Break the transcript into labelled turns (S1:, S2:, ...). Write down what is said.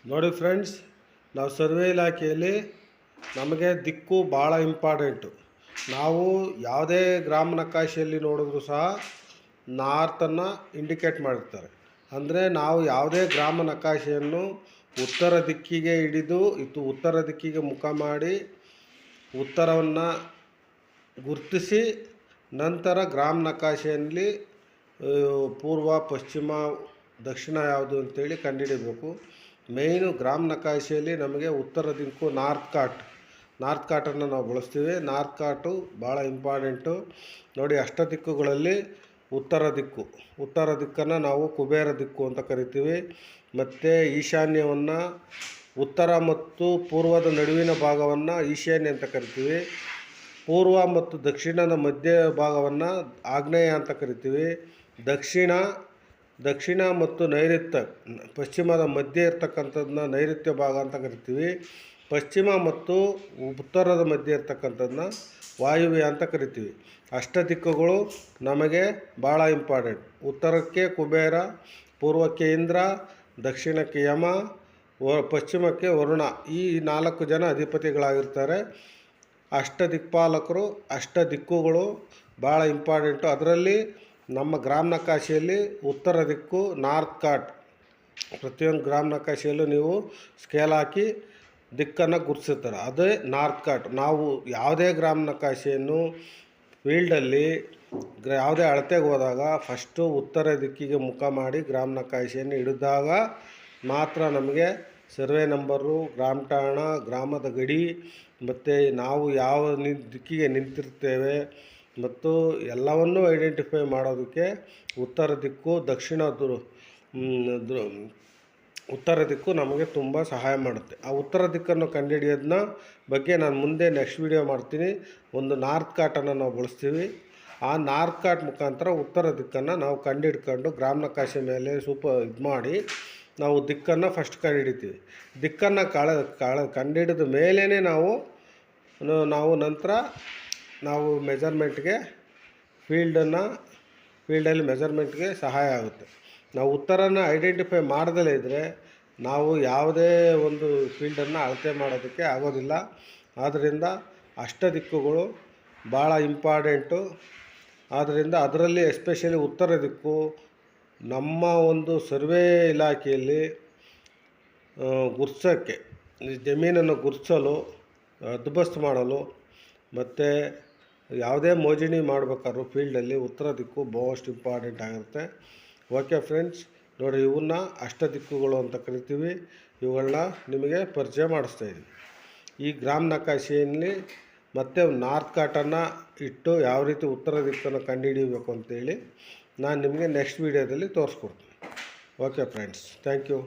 S1: ನೋಡಿ ಫ್ರೆಂಡ್ಸ್, ನಾವು ಸರ್ವೆ ಇಲಾಖೆಯಲ್ಲಿ ನಮಗೆ ದಿಕ್ಕು ಭಾಳ ಇಂಪಾರ್ಟೆಂಟು. ನಾವು ಯಾವುದೇ ಗ್ರಾಮ ನಕಾಶೆಯಲ್ಲಿ ನೋಡಿದ್ರೂ ಸಹ ನಾರ್ತನ್ನು ಇಂಡಿಕೇಟ್ ಮಾಡಿರ್ತಾರೆ. ಅಂದರೆ ನಾವು ಯಾವುದೇ ಗ್ರಾಮ ನಕಾಶೆಯನ್ನು ಉತ್ತರ ದಿಕ್ಕಿಗೆ ಹಿಡಿದು ಉತ್ತರ ದಿಕ್ಕಿಗೆ ಮುಖ ಮಾಡಿ ಉತ್ತರವನ್ನು ಗುರುತಿಸಿ ನಂತರ ಗ್ರಾಮ ನಕಾಶೆಯಲ್ಲಿ ಪೂರ್ವ, ಪಶ್ಚಿಮ, ದಕ್ಷಿಣ ಯಾವುದು ಅಂತೇಳಿ ಕಂಡುಹಿಡಿಬೇಕು. ಮೇಯ್ನು ಗ್ರಾಮ ನಕಾಶೆಯಲ್ಲಿ ನಮಗೆ ಉತ್ತರ ದಿಕ್ಕು ನಾರ್ತ್ ಕಾಟನ್ನು ನಾವು ಬಳಸ್ತೀವಿ. ನಾರ್ತ್ ಕಾಟು ಭಾಳ ಇಂಪಾರ್ಟೆಂಟು. ನೋಡಿ, ಅಷ್ಟ ದಿಕ್ಕುಗಳಲ್ಲಿ ಉತ್ತರ ದಿಕ್ಕನ್ನು ನಾವು ಕುಬೇರ ದಿಕ್ಕು ಅಂತ ಕರಿತೀವಿ. ಮತ್ತು ಈಶಾನ್ಯವನ್ನು, ಉತ್ತರ ಮತ್ತು ಪೂರ್ವದ ನಡುವಿನ ಭಾಗವನ್ನು ಈಶಾನ್ಯ ಅಂತ ಕರಿತೀವಿ. ಪೂರ್ವ ಮತ್ತು ದಕ್ಷಿಣದ ಮಧ್ಯ ಭಾಗವನ್ನು ಆಗ್ನೇಯ ಅಂತ ಕರಿತೀವಿ. ದಕ್ಷಿಣ ಮತ್ತು ನೈಋತ್ಯ, ಪಶ್ಚಿಮದ ಮಧ್ಯೆ ಇರ್ತಕ್ಕಂಥದ್ದನ್ನ ನೈಋತ್ಯ ಭಾಗ ಅಂತ ಕರಿತೀವಿ. ಪಶ್ಚಿಮ ಮತ್ತು ಉತ್ತರದ ಮಧ್ಯೆ ಇರ್ತಕ್ಕಂಥದ್ದನ್ನ ವಾಯುವ್ಯ ಅಂತ ಕರಿತೀವಿ. ಅಷ್ಟ ದಿಕ್ಕುಗಳು ನಮಗೆ ಭಾಳ ಇಂಪಾರ್ಟೆಂಟ್. ಉತ್ತರಕ್ಕೆ ಕುಬೇರ, ಪೂರ್ವಕ್ಕೆ ಇಂದ್ರ, ದಕ್ಷಿಣಕ್ಕೆ ಯಮ, ಪಶ್ಚಿಮಕ್ಕೆ ವರುಣ. ಈ 4 ಜನ ಅಧಿಪತಿಗಳಾಗಿರ್ತಾರೆ. ಅಷ್ಟ ದಿಕ್ಪಾಲಕರು, ಅಷ್ಟ ದಿಕ್ಕುಗಳು ಭಾಳ ಇಂಪಾರ್ಟೆಂಟು. ಅದರಲ್ಲಿ ನಮ್ಮ ಗ್ರಾಮ ನಕಾಶೆಯಲ್ಲಿ ಉತ್ತರ ದಿಕ್ಕು ನಾರ್ತ್ ಕಾಟ್. ಪ್ರತಿಯೊಂದು ಗ್ರಾಮ ನಕಾಶೆಯಲ್ಲೂ ನೀವು ಸ್ಕೇಲ್ ಹಾಕಿ ದಿಕ್ಕನ್ನು ಗುರುತಿಸ್ತಾರೆ, ಅದೇ ನಾರ್ತ್ ಕಾಟ್. ನಾವು ಯಾವುದೇ ಗ್ರಾಮ ನಕಾಶೆಯನ್ನು ಫೀಲ್ಡಲ್ಲಿ ಯಾವುದೇ ಅಳತೆಗೆ ಹೋದಾಗ ಫಸ್ಟು ಉತ್ತರ ದಿಕ್ಕಿಗೆ ಮುಖ ಮಾಡಿ ಗ್ರಾಮ ನಕಾಶೆಯನ್ನು ಹಿಡಿದಾಗ ಮಾತ್ರ ನಮಗೆ ಸರ್ವೆ ನಂಬರು, ಗ್ರಾಮ ಠಾಣ, ಗ್ರಾಮದ ಗಡಿ ಮತ್ತು ನಾವು ಯಾವ ದಿಕ್ಕಿಗೆ ನಿಂತಿರ್ತೇವೆ ಮತ್ತು ಎಲ್ಲವನ್ನೂ ಐಡೆಂಟಿಫೈ ಮಾಡೋದಕ್ಕೆ ಉತ್ತರ ದಿಕ್ಕು, ಉತ್ತರ ದಿಕ್ಕು ನಮಗೆ ತುಂಬ ಸಹಾಯ ಮಾಡುತ್ತೆ. ಆ ಉತ್ತರ ದಿಕ್ಕನ್ನು ಕಂಡುಹಿಡಿಯೋದನ್ನ ಬಗ್ಗೆ ನಾನು ಮುಂದೆ ನೆಕ್ಸ್ಟ್ ವಿಡಿಯೋ ಮಾಡ್ತೀನಿ. ಒಂದು ನಾರ್ತ್ ಕಾಟನ್ನು ನಾವು ಬಳಸ್ತೀವಿ. ಆ ನಾರ್ತ್ ಕಾಟ್ ಮುಖಾಂತರ ಉತ್ತರ ದಿಕ್ಕನ್ನು ನಾವು ಕಂಡುಹಿಡ್ಕೊಂಡು ಗ್ರಾಮ ನಕಾಶೆ ಮೇಲೆ ಮಾಡಿ ನಾವು ದಿಕ್ಕನ್ನು ಫಸ್ಟ್ ಕಂಡುಹಿಡಿತೀವಿ. ದಿಕ್ಕನ್ನು ಕಂಡುಹಿಡಿದ ಮೇಲೇ ನಾವು ನಂತರ ನಾವು ಫೀಲ್ಡಲ್ಲಿ ಮೆಜರ್ಮೆಂಟ್ಗೆ ಸಹಾಯ ಆಗುತ್ತೆ. ನಾವು ಉತ್ತರನ ಐಡೆಂಟಿಫೈ ಮಾಡದಲ್ಲೇ ಇದ್ದರೆ ನಾವು ಯಾವುದೇ ಒಂದು ಫೀಲ್ಡನ್ನು ಅಳತೆ ಮಾಡೋದಕ್ಕೆ ಆಗೋದಿಲ್ಲ. ಆದ್ದರಿಂದ ಅಷ್ಟ ದಿಕ್ಕುಗಳು ಭಾಳ ಇಂಪಾರ್ಟೆಂಟು. ಆದ್ದರಿಂದ ಅದರಲ್ಲಿ ಎಸ್ಪೆಷಲಿ ಉತ್ತರ ದಿಕ್ಕು ನಮ್ಮ ಒಂದು ಸರ್ವೆ ಇಲಾಖೆಯಲ್ಲಿ ಗುರ್ಸೋಕ್ಕೆ, ಜಮೀನನ್ನು ಗುರ್ತಿಸಲು, ಹದ್ದುಬಸ್ತು ಮಾಡಲು ಮತ್ತು ಯಾವುದೇ ಮೋಜಣಿ ಮಾಡಬೇಕಾದ್ರೂ ಫೀಲ್ಡಲ್ಲಿ ಉತ್ತರ ದಿಕ್ಕು ಮೋಸ್ಟ್ ಇಂಪಾರ್ಟೆಂಟ್ ಆಗಿರುತ್ತೆ. ಓಕೆ ಫ್ರೆಂಡ್ಸ್, ನೋಡಿ, ಇವನ್ನ ಅಷ್ಟ ದಿಕ್ಕುಗಳು ಅಂತ ಕರಿತೀವಿ. ಇವುಗಳನ್ನ ನಿಮಗೆ ಪರಿಚಯ ಮಾಡಿಸ್ತಾಯಿದ್ದೀನಿ. ಈ ಗ್ರಾಮ ನಕಾಶೆಯಲ್ಲಿ ಮತ್ತೆ ನಾರ್ತ್ ಕಾಟನ್ನು ಇಟ್ಟು ಯಾವ ರೀತಿ ಉತ್ತರ ದಿಕ್ಕನ್ನು ಕಂಡುಹಿಡಿಯಬೇಕು ಅಂತೇಳಿ ನಾನು ನಿಮಗೆ ನೆಕ್ಸ್ಟ್ ವೀಡಿಯೋದಲ್ಲಿ ತೋರಿಸ್ಕೊಡ್ತೀನಿ. Okay friends, thank you.